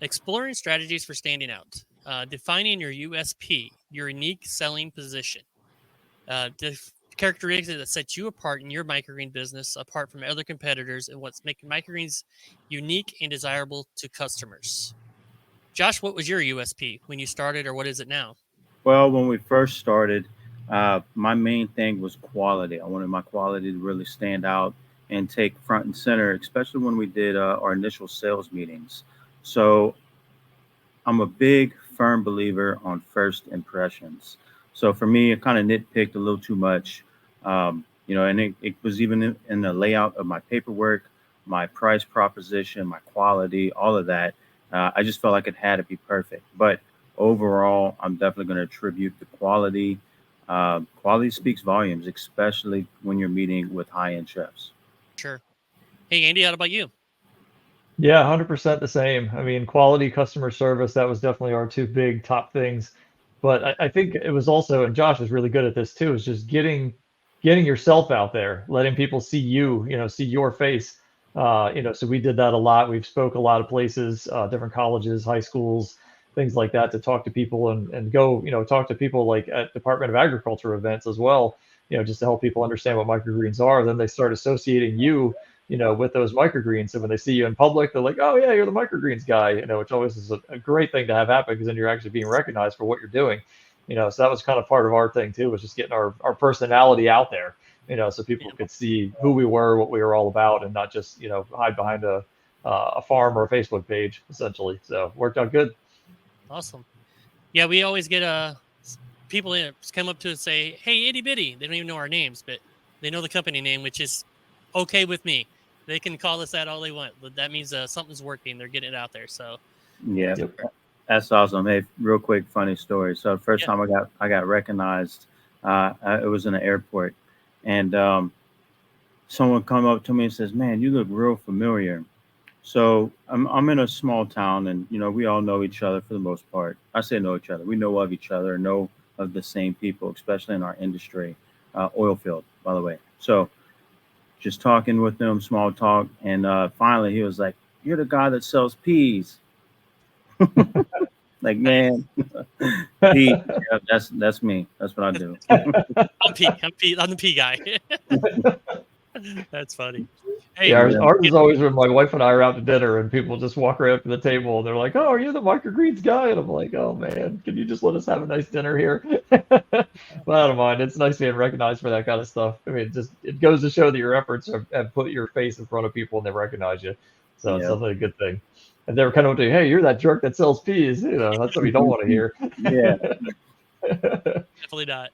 Exploring strategies for standing out. Defining your USP, your unique selling position. The characteristics that set you apart in your microgreen business, apart from other competitors, and what's making microgreens unique and desirable to customers. Josh, what was your USP when you started, or what is it now? Well, when we first started, my main thing was quality. I wanted my quality to really stand out and take front and center, especially when we did our initial sales meetings. So I'm a big, firm believer on first impressions. So for me, it kind of nitpicked a little too much, and it was even in the layout of my paperwork, my price proposition, my quality, all of that. I just felt like it had to be perfect. But overall, I'm definitely going to attribute the quality. Quality speaks volumes, especially when you're meeting with high-end chefs. Sure. Hey, Andy, how about you? Yeah, 100% the same. I mean, quality customer service, that was definitely our two big top things. But I think it was also, and Josh is really good at this too, is just getting yourself out there, letting people see you, see your face. So we did that a lot. We've spoke a lot of places, different colleges, high schools, things like that to talk to people and go, talk to people like at Department of Agriculture events as well, just to help people understand what microgreens are. Then they start associating you with those microgreens. So when they see you in public, they're like, oh yeah, you're the microgreens guy, which always is a great thing to have happen because then you're actually being recognized for what you're doing. So that was kind of part of our thing too, was just getting our personality out there, so people could see who we were, what we were all about, and not just, hide behind a farm or a Facebook page essentially. So worked out good. Awesome. Yeah, we always get people come up to us and say, hey, Itty Bitty. They don't even know our names, but they know the company name, which is okay with me. They can call us that all they want, but that means something's working. They're getting it out there. So Yeah, that's awesome. Hey, real quick, funny story. So the first time I got recognized, it was in an airport, and someone come up to me and says, "Man, you look real familiar." So I'm in a small town, and we all know each other for the most part. I say know each other. We know of each other, know of the same people, especially in our industry, oil field, by the way. So just talking with them, small talk, and finally he was like, "You're the guy that sells peas." Like, man, pea, yeah, that's me. That's what I do. I'm Pete. I'm the P guy. That's funny. Hey, Yeah, ours is always when my wife and I are out to dinner and people just walk right up to the table and they're like, "Oh, are you the microgreens guy?" And I'm like, "Oh man, can you just let us have a nice dinner here?" But I don't mind. It's nice being recognized for that kind of stuff. I mean, it goes to show that your efforts have put your face in front of people and they recognize you. So it's Yeah, definitely a good thing. And they're kind of like, "Hey, you're that jerk that sells peas." That's what we don't want to hear. yeah, definitely not.